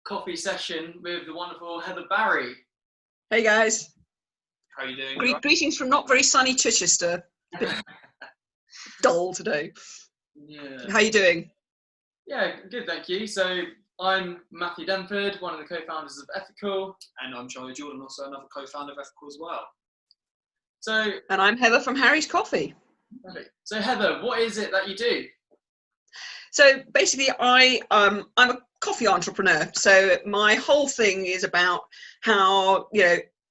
coffee session with the wonderful Heather Barrie. Hey guys. How are you doing? Greetings from not very sunny Chichester. A bit dull today. Yeah. How are you doing? Yeah, good, thank you. So I'm Matthew Denford, one of the co-founders of Ethical. And I'm Charlie Jordan, also another co-founder of Ethical as well. And I'm Heather from Harrie's Coffee. Perfect. So Heather, what is it that you do? So basically I'm a coffee entrepreneur. So my whole thing is about how,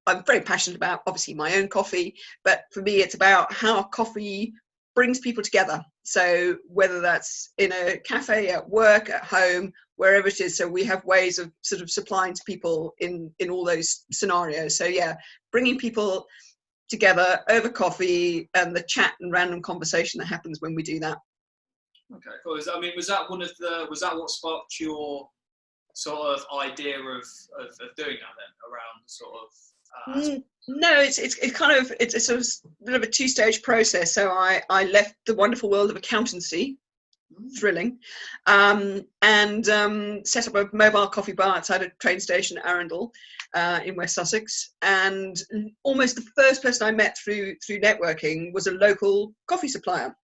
I'm very passionate about obviously my own coffee, but for me it's about how coffee brings people together. So whether that's in a cafe, at work, at home, wherever it is. So we have ways of sort of supplying to people in all those scenarios. So yeah, bringing people together over coffee and the chat and random conversation that happens when we do that. Okay, cool. Was that what sparked your sort of idea of doing that then, around sort of? No, it's sort of a bit of a two-stage process. So I left the wonderful world of accountancy, thrilling, and set up a mobile coffee bar outside a train station at Arundel in West Sussex. And almost the first person I met through networking was a local coffee supplier.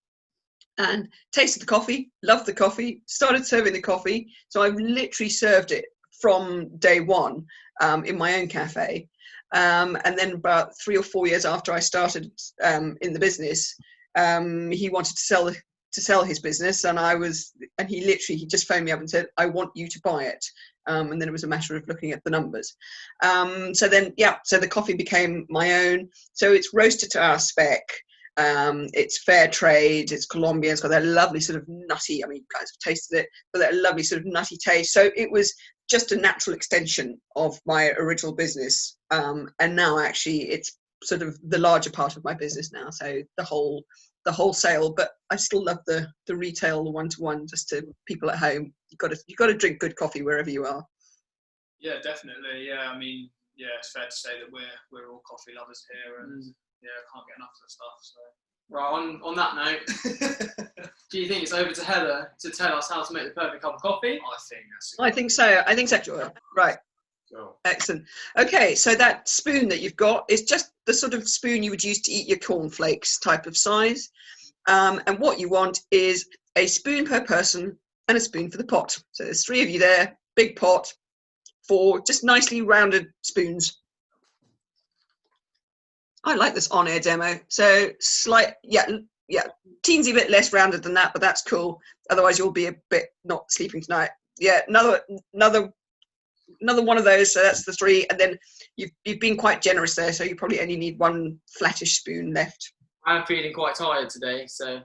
And tasted the coffee, loved the coffee, started serving the coffee. So I've literally served it from day one in my own cafe. And then about 3 or 4 years after I started in the business, he wanted to sell his business, and he just phoned me up and said, "I want you to buy it." And then it was a matter of looking at the numbers. So the coffee became my own. So it's roasted to our spec. It's fair trade, it's Colombian, it's got that lovely sort of nutty, you guys have tasted it, but that lovely sort of nutty taste. So it was just a natural extension of my original business. And now actually it's sort of the larger part of my business now. So the wholesale, but I still love the retail, the one-to-one, just to people at home. You've got to drink good coffee wherever you are. Yeah, definitely. Yeah, it's fair to say that we're all coffee lovers here, and yeah, I can't get enough of the stuff. So. Right, on that note, do you think it's over to Heather to tell us how to make the perfect cup of coffee? I think so. Right. Cool. Excellent. Okay, so that spoon that you've got is just the sort of spoon you would use to eat your cornflakes type of size. And what you want is a spoon per person and a spoon for the pot. So there's 3 of you there, big pot, 4 just nicely rounded spoons. I like this on-air demo. So teensy bit less rounded than that, but that's cool. Otherwise, you'll be a bit not sleeping tonight. Yeah, another one of those. So that's the 3, and then you've been quite generous there. So you probably only need 1 flattish spoon left. I'm feeling quite tired today, so.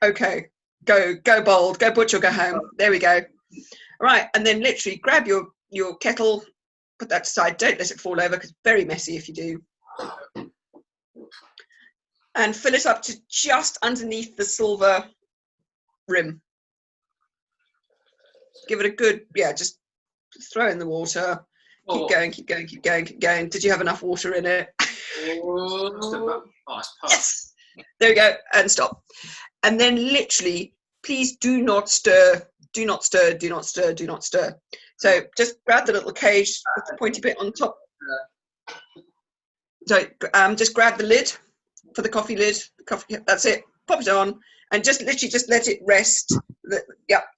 Okay, go bold, go butcher, go home. There we go. All right, and then literally grab your kettle, put that aside. Don't let it fall over because it's very messy if you do. And fill it up to just underneath the silver rim. Give it a good, just throw in the water. Keep going. Did you have enough water in it? Yes. There we go. And stop. And then literally, please do not stir. Do not stir. Do not stir. Do not stir. So just grab the little cage with the pointy bit on top. So just grab the lid for the coffee lid. That's it. Pop it on and just let it rest. Let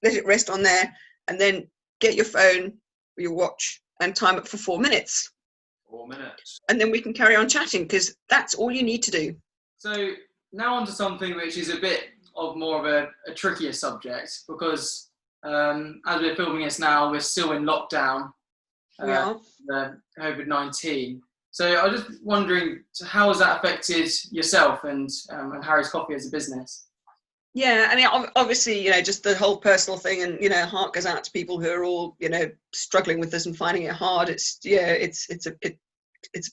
it rest on there, and then get your phone or your watch and time it for 4 minutes. 4 minutes. And then we can carry on chatting because that's all you need to do. So now on to something which is a bit of more of a trickier subject because as we're filming this now, we're still in lockdown. The COVID-19. So I was just wondering, how has that affected yourself and Harrie's Coffee as a business? Yeah, obviously, just the whole personal thing, and heart goes out to people who are all, struggling with this and finding it hard. It's a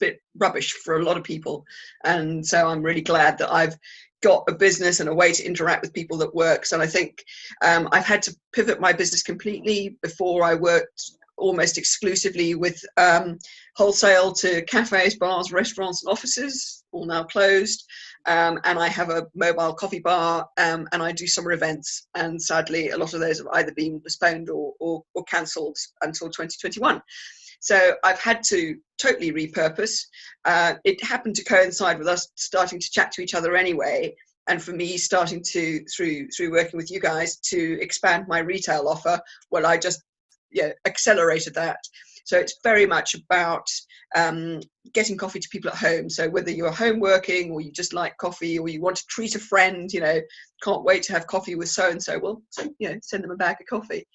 bit rubbish for a lot of people, and so I'm really glad that I've got a business and a way to interact with people that works. And I think I've had to pivot my business completely. Before I worked almost exclusively with wholesale to cafes, bars, restaurants and offices, all now closed. and I have a mobile coffee bar, and I do summer events. And sadly, a lot of those have either been postponed or cancelled until 2021. So I've had to totally repurpose. It happened to coincide with us starting to chat to each other anyway, and for me starting to, through working with you guys, to expand my retail offer. Well, I just accelerated that. So it's very much about getting coffee to people at home. So whether you're home working, or you just like coffee, or you want to treat a friend, can't wait to have coffee with so-and-so, well, send them a bag of coffee.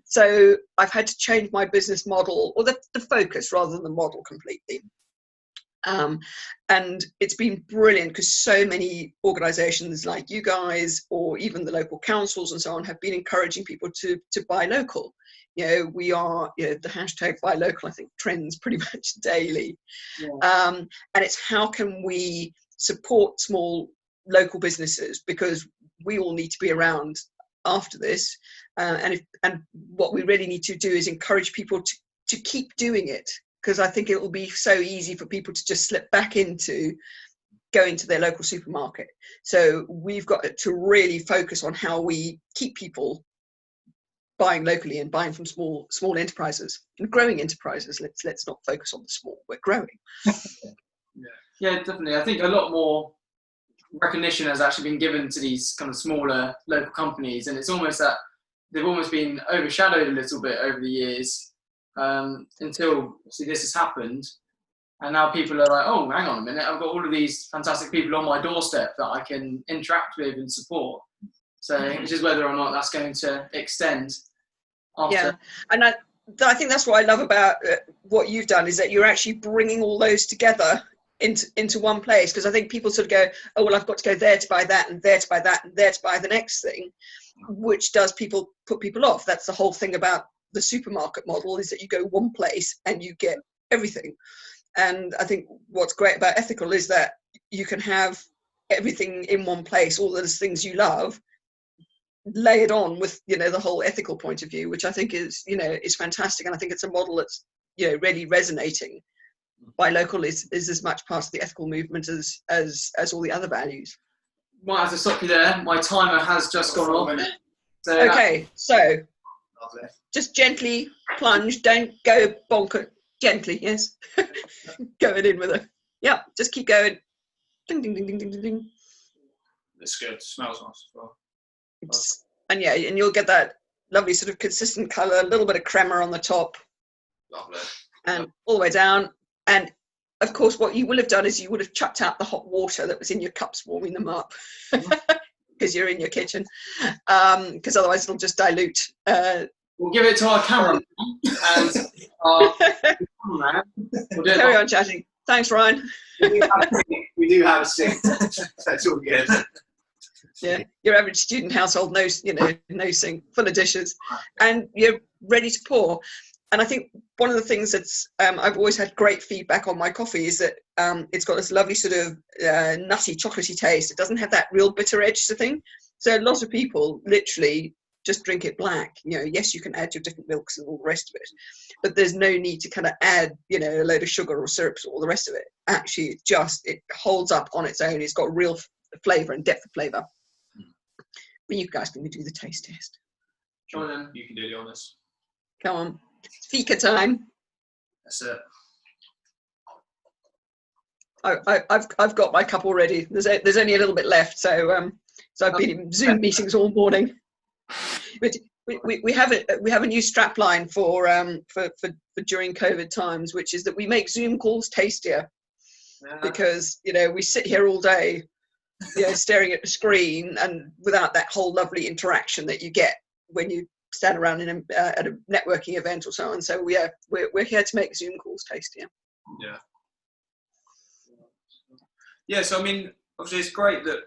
So I've had to change my business model, or the focus rather than the model, completely. And it's been brilliant because so many organizations like you guys, or even the local councils and so on, have been encouraging people to buy local. We are, the hashtag buy local, I think, trends pretty much daily. Yeah. And it's how can we support small local businesses, because we all need to be around after this. And what we really need to do is encourage people to keep doing it, because I think it will be so easy for people to just slip back into going to their local supermarket. So we've got to really focus on how we keep people buying locally and buying from small enterprises and growing enterprises. Let's not focus on the small. We're growing. Yeah, definitely. I think a lot more recognition has actually been given to these kind of smaller local companies, and it's almost that they've almost been overshadowed a little bit over the years, until obviously this has happened, and now people are like, oh, hang on a minute, I've got all of these fantastic people on my doorstep that I can interact with and support. So it's just whether or not that's going to extend after. Yeah, and I think that's what I love about what you've done, is that you're actually bringing all those together into one place. Because I think people sort of go, oh, well, I've got to go there to buy that, and there to buy that, and there to buy the next thing, which does put people off. That's the whole thing about the supermarket model, is that you go one place and you get everything. And I think what's great about ethical is that you can have everything in one place, all those things you love, lay it on with the whole ethical point of view, which I think is is fantastic. And I think it's a model that's really resonating. Buy local is as much part of the ethical movement as all the other values. Might have to stop you there. My timer has just gone off. So okay, so just gently plunge, don't go bonker. Gently, yes. Going in with a just keep going. Ding ding ding ding ding ding. It's good. It smells nice as well. And and you'll get that lovely sort of consistent colour, a little bit of crema on the top. Lovely. And all the way down. And of course, what you will have done is you would have chucked out the hot water that was in your cups, warming them up, because you're in your kitchen. Because otherwise it'll just dilute. We'll give it to our cameraman and our cameraman. Carry on chatting. Thanks, Ryan. We do have a sink. That's all good. Yeah, your average student household knows sink full of dishes, and you're ready to pour. And I think one of the things that's I've always had great feedback on my coffee is that it's got this lovely sort of nutty, chocolatey taste. It doesn't have that real bitter edge to thing. So a lot of people literally just drink it black. Yes, you can add your different milks and all the rest of it, but there's no need to kind of add a load of sugar or syrups or all the rest of it. Actually, it holds up on its own. It's got real flavour and depth of flavour. But you guys can do the taste test. Sure, then you can do the honours. Come on, it's fika time. That's it. I've got my cup already. There's only a little bit left, so I've been in Zoom meetings all morning. But we have a new strap line for during COVID times, which is that we make Zoom calls tastier, because we sit here all day, staring at the screen, and without that whole lovely interaction that you get when you stand around at a networking event or so on. So we're here to make Zoom calls tastier. Yeah. So I mean, obviously, it's great that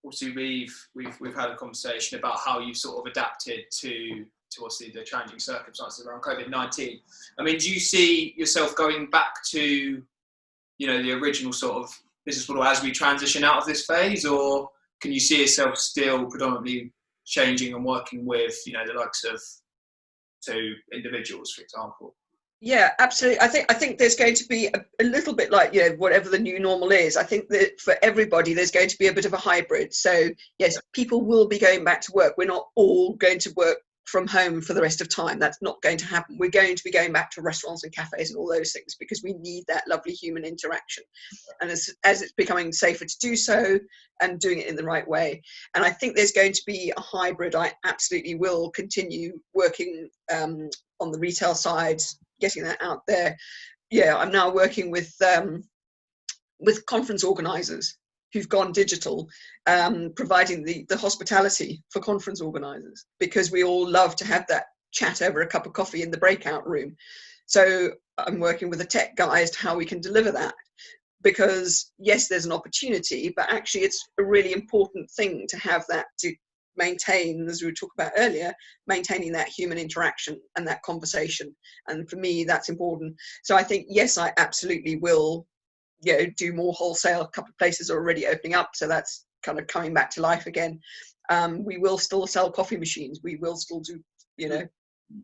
obviously we've had a conversation about how you've sort of adapted to obviously the changing circumstances around COVID-19. I mean, do you see yourself going back to the original sort of business model as we transition out of this phase, or can you see yourself still predominantly changing and working with the likes of two individuals, for example? Yeah, absolutely. I think there's going to be a little bit like, you know, whatever the new normal is. I think that for everybody, there's going to be a bit of a hybrid. So yes, people will be going back to work. We're not all going to work from home for the rest of time. That's not going to happen. We're going to be going back to restaurants and cafes and all those things because we need that lovely human interaction. And as it's becoming safer to do so and doing it in the right way. And I think there's going to be a hybrid. I absolutely will continue working on the retail side, getting that out there. Yeah, I'm now working with conference organisers who've gone digital, providing the hospitality for conference organisers, because we all love to have that chat over a cup of coffee in the breakout room. So I'm working with the tech guys to how we can deliver that, because yes, there's an opportunity, but actually it's a really important thing to have that, to maintain, as we talked about earlier, maintaining that human interaction and that conversation. And for me, that's important. So I think, yes, I absolutely will, you know, do more wholesale. A couple of places are already opening up, so that's kind of coming back to life again. We will still sell coffee machines. We will still do, you know,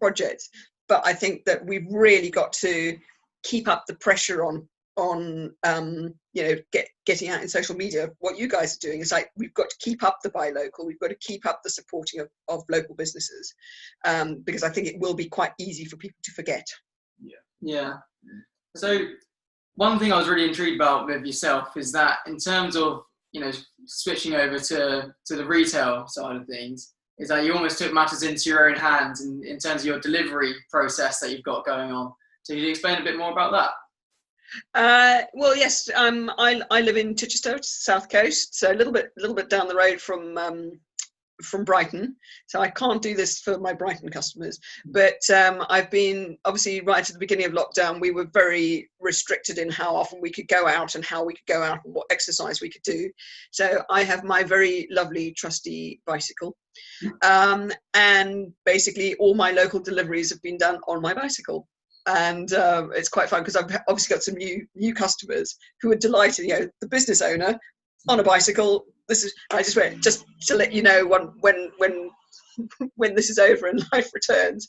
projects. But I think that we've really got to keep up the pressure on you know, getting out in social media. What you guys are doing is like, we've got to keep up the buy local, we've got to keep up the supporting of local businesses, because I think it will be quite easy for people to forget. Yeah. So one thing I was really intrigued about with yourself is that in terms of, you know, switching over to the retail side of things, is that you almost took matters into your own hands in terms of your delivery process that you've got going on. So can you explain a bit more about that? Well, yes, I live in Chichester, South Coast, so a little bit down the road from Brighton. So I can't do this for my Brighton customers, but I've been, obviously right at the beginning of lockdown, we were very restricted in how often we could go out and how we could go out and what exercise we could do. So I have my very lovely trusty bicycle, and basically all my local deliveries have been done on my bicycle. And it's quite fun because I've obviously got some new customers who are delighted. You know, the business owner on a bicycle. I just went, just to let you know, when this is over and life returns,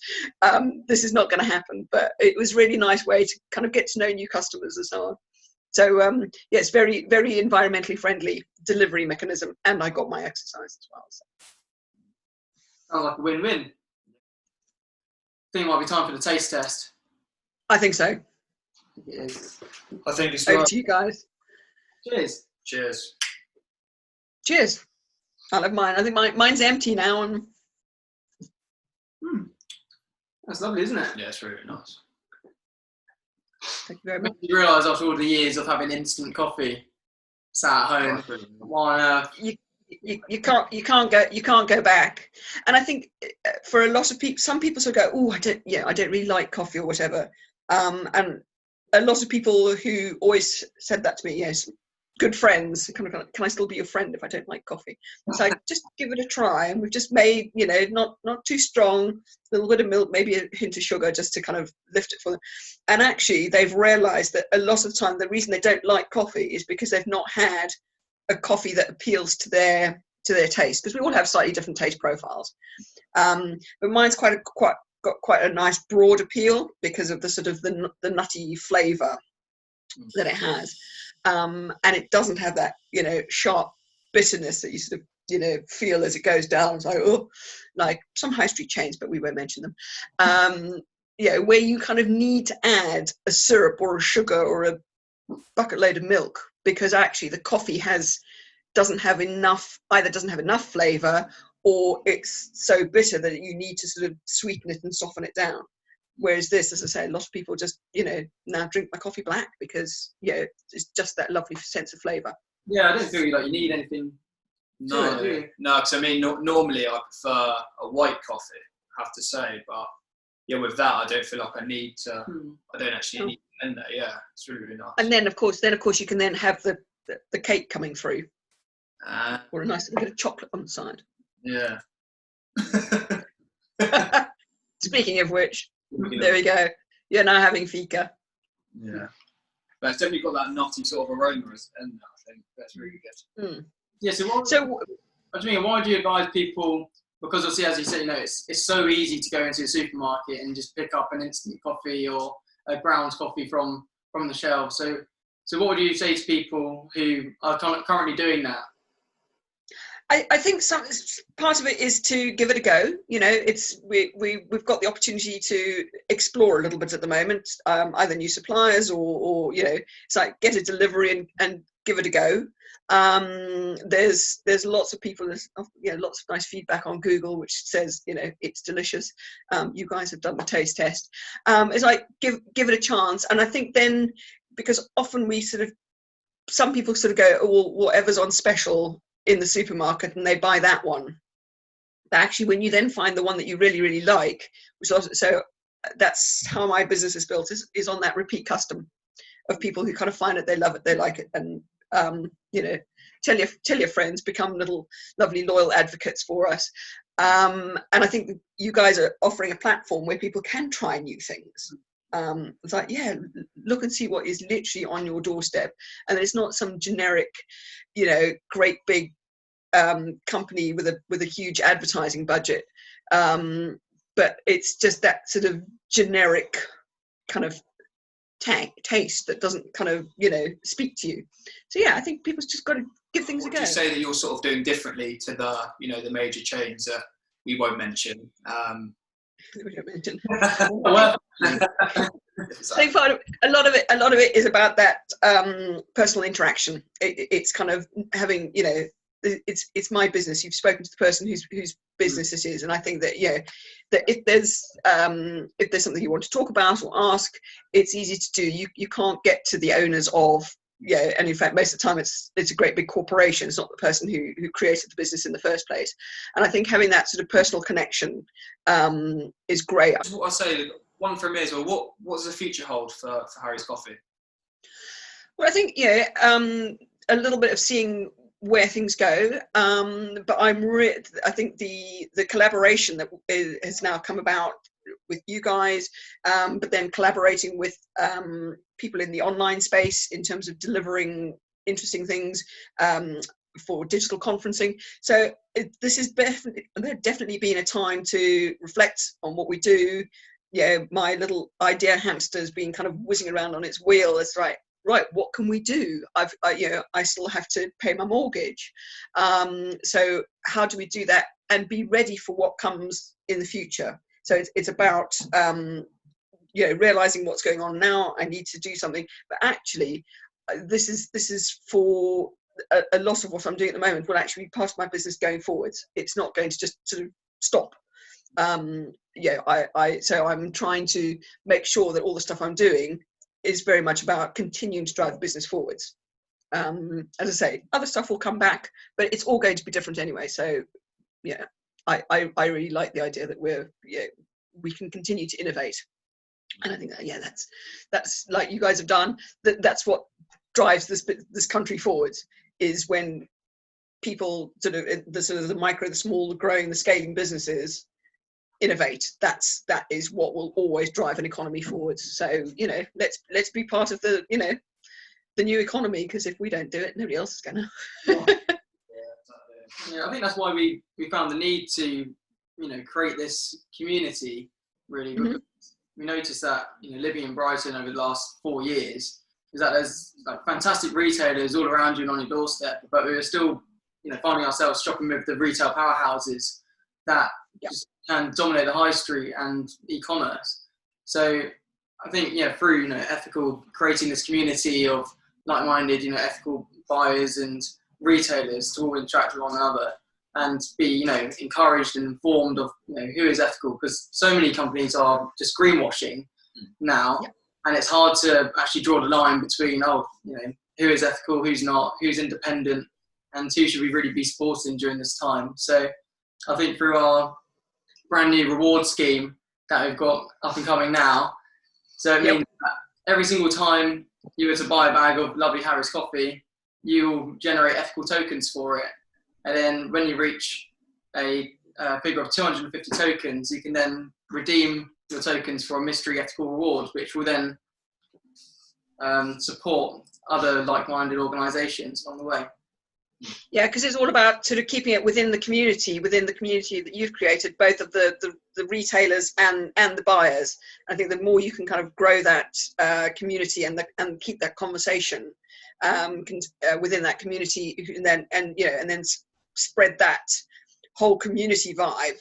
this is not going to happen. But it was really nice way to kind of get to know new customers and so on. So yeah, it's very, very environmentally friendly delivery mechanism, and I got my exercise as well. So. Sounds like a win-win. I think it might be time for the taste test. I think so. Yeah. I think it's over to you guys. Cheers. Cheers. Cheers. I'll have mine. I think mine's empty now. And that's lovely, isn't it? Yeah, it's really nice. Thank you very much. You realise after all the years of having instant coffee, sat at home, why on earth? You can't go back. And I think for a lot of people, some people sort of go, oh, I don't really like coffee or whatever. And a lot of people who always said that to me, yes, good friends, kind of, can I still be your friend if I don't like coffee? So just give it a try. And we've just made, you know, not too strong, a little bit of milk, maybe a hint of sugar, just to kind of lift it for them. And actually, they've realised that a lot of the time, the reason they don't like coffee is because they've not had a coffee that appeals to their taste, because we all have slightly different taste profiles. But mine's got quite a nice broad appeal because of the sort of the nutty flavour that it has. And it doesn't have that, you know, sharp bitterness that you sort of, you know, feel as it goes down. It's like, oh, like some high street chains, but we won't mention them. You know, where you kind of need to add a syrup or a sugar or a bucket load of milk, because actually the coffee doesn't have enough flavour, or it's so bitter that you need to sort of sweeten it and soften it down. Whereas this, as I say, a lot of people just, you know, now drink my coffee black because, you know, it's just that lovely sense of flavour. Yeah, I don't feel like you need anything. No, because I mean, normally I prefer a white coffee, I have to say, but yeah, with that, I don't feel like I need to. I don't actually need to blend that. Yeah, it's really, really nice. And then, of course, you can then have the cake coming through, or a nice little bit of chocolate on the side. Yeah. Speaking of which, there we go. You're now having fika. Yeah, but it's definitely got that nutty sort of aroma, and I think that's really good. Yeah. Why do you advise people? Because obviously, as you say, you know, it's so easy to go into a supermarket and just pick up an instant coffee or a ground coffee from the shelf. So what would you say to people who are currently doing that? I think part of it is to give it a go. You know, we've got the opportunity to explore a little bit at the moment, either new suppliers or you know, it's like get a delivery and give it a go. There's lots of people, you know, lots of nice feedback on Google which says, you know, it's delicious. You guys have done the taste test. It's like give it a chance, and I think then, because often some people sort of go, oh, well, whatever's on special in the supermarket, and they buy that one. But actually, when you then find the one that you really, really like, so that's how my business is built, is on that repeat custom of people who kind of find it, they love it, they like it, and you know, tell your friends, become little lovely loyal advocates for us. And I think you guys are offering a platform where people can try new things. It's like, yeah, look and see what is literally on your doorstep, and it's not some generic, you know, great big company with a huge advertising budget, but it's just that sort of generic kind of taste that doesn't kind of, you know, speak to you. So yeah, I think people's just got to give things a go. Would you say that you're sort of doing differently to the, you know, the major chains that we won't mention? We don't mention. Well, So a lot of it is about that personal interaction. It's kind of having, you know, it's my business. You've spoken to the person whose business it is, and I think that, yeah, that if there's something you want to talk about or ask, it's easy to do. You can't get to the owners of, yeah, and in fact most of the time it's a great big corporation. It's not the person who created the business in the first place. And I think having that sort of personal connection is great. What I say, one from me as well. What does the future hold for Harrie's Coffee? Well, I think, yeah, a little bit of seeing where things go, but I think the collaboration that has now come about with you guys, but then collaborating with people in the online space in terms of delivering interesting things for digital conferencing. So this has definitely been a time to reflect on what we do. Yeah, my little idea hamster has been kind of whizzing around on its wheel. It's right, what can we do? I still have to pay my mortgage. So how do we do that and be ready for what comes in the future? So it's about, you know, realizing what's going on now. I need to do something, but actually this is for a lot of what I'm doing at the moment will actually be part of my business going forwards. It's not going to just sort of stop. So I'm trying to make sure that all the stuff I'm doing is very much about continuing to drive the business forwards. As I say, other stuff will come back, but it's all going to be different anyway. So yeah, I really like the idea that we can continue to innovate. And I think that, yeah, that's like you guys have done, that's what drives this country forwards, is when people sort of the micro, the small, the growing, the scaling businesses innovate. That is what will always drive an economy forwards. So, you know, let's be part of the, you know, the new economy, because if we don't do it, nobody else is gonna. Yeah, I think that's why we found the need to, you know, create this community, really, because we noticed that, you know, living in Brighton over the last 4 years is that there's like fantastic retailers all around you and on your doorstep, but we were still, you know, finding ourselves shopping with the retail powerhouses that just can dominate the high street and e-commerce. So I think, yeah, through, you know, creating this community of like-minded, you know, ethical buyers and retailers to all interact with one another and be, you know, encouraged and informed of, you know, who is ethical, because so many companies are just greenwashing now, and it's hard to actually draw the line between, you know, who is ethical, who's not, who's independent, and who should we really be supporting during this time. So I think through our brand new reward scheme that we've got up and coming now, so it means that every single time you were to buy a bag of lovely Harrie's coffee, you'll generate ethical tokens for it. And then when you reach a figure of 250 tokens, you can then redeem your tokens for a mystery ethical reward, which will then support other like-minded organisations on the way. Yeah, because it's all about sort of keeping it within the community that you've created, both of the retailers and the buyers. I think the more you can kind of grow that community and keep that conversation within that community, and then spread that whole community vibe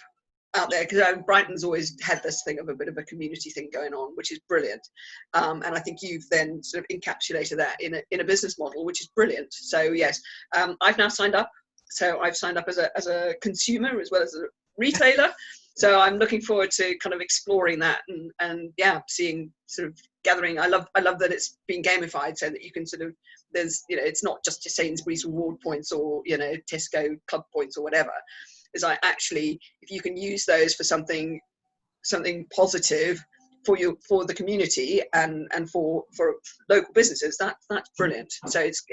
out there, because Brighton's always had this thing of a bit of a community thing going on, which is brilliant, and I think you've then sort of encapsulated that in a business model, which is brilliant. So yes, I've now signed up. So I've signed up as a consumer as well as a retailer. So I'm looking forward to kind of exploring that and seeing sort of gathering. I love that it's being gamified, so that you can sort of, there's, it's not just your Sainsbury's reward points or Tesco club points or whatever. Is actually, if you can use those for something positive for the community and for local businesses, that's brilliant. So it's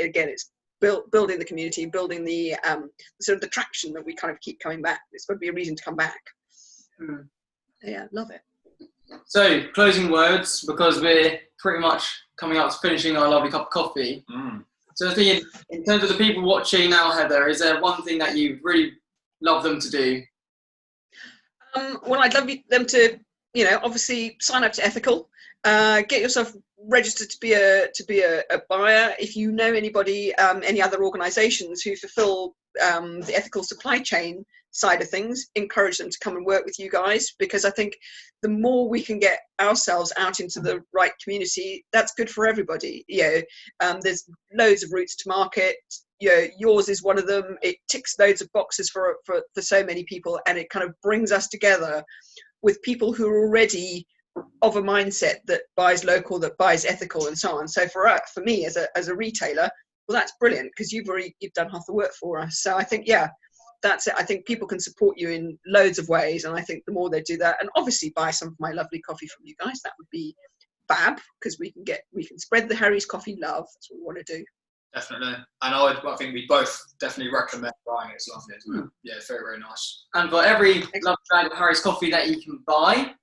building the community, building the sort of the traction that we kind of keep coming back. It's got to be a reason to come back. Yeah, love it. So closing words, because we're pretty much coming up to finishing our lovely cup of coffee. So I think in terms of the people watching now, Heather, is there one thing that you really love them to do? Well, I'd love them to, obviously sign up to Ethical, get yourself registered to be a buyer. If you know anybody, any other organisations who fulfil the ethical supply chain side of things, encourage them to come and work with you guys, because I think the more we can get ourselves out into the right community, that's good for everybody. There's loads of routes to market. Yours is one of them. It ticks loads of boxes for so many people, and it kind of brings us together with people who are already of a mindset that buys local, that buys ethical, and so on. So for me as a retailer, well, that's brilliant, because you've done half the work for us. So I think, that's it. I think people can support you in loads of ways, and I think the more they do that, and obviously buy some of my lovely coffee from you guys, that would be fab, because we can spread the Harrie's coffee love. That's what we want to do. Definitely, and I think we both definitely recommend buying it. It's lovely, isn't it? Yeah, very, very nice. And for every lovely bag of Harrie's coffee that you can buy,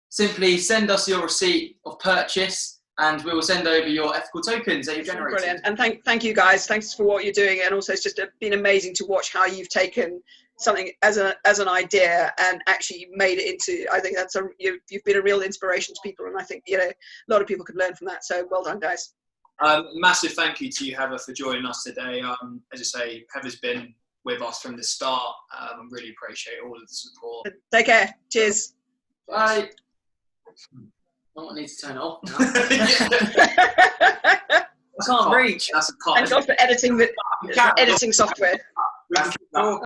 simply send us your receipt of purchase, and we will send over your ethical tokens that you've generated. Brilliant, and thank you guys. Thanks for what you're doing, and also it's just been amazing to watch how you've taken something as an idea and actually made it into. I think you've been a real inspiration to people, and I think a lot of people could learn from that. So well done, guys. Massive thank you to you, Heather, for joining us today. As I say, Heather's been with us from the start. I really appreciate all of the support. Take care. Cheers. Bye. I need to turn it off now. I can't reach. That's a cut. Thank God for editing software.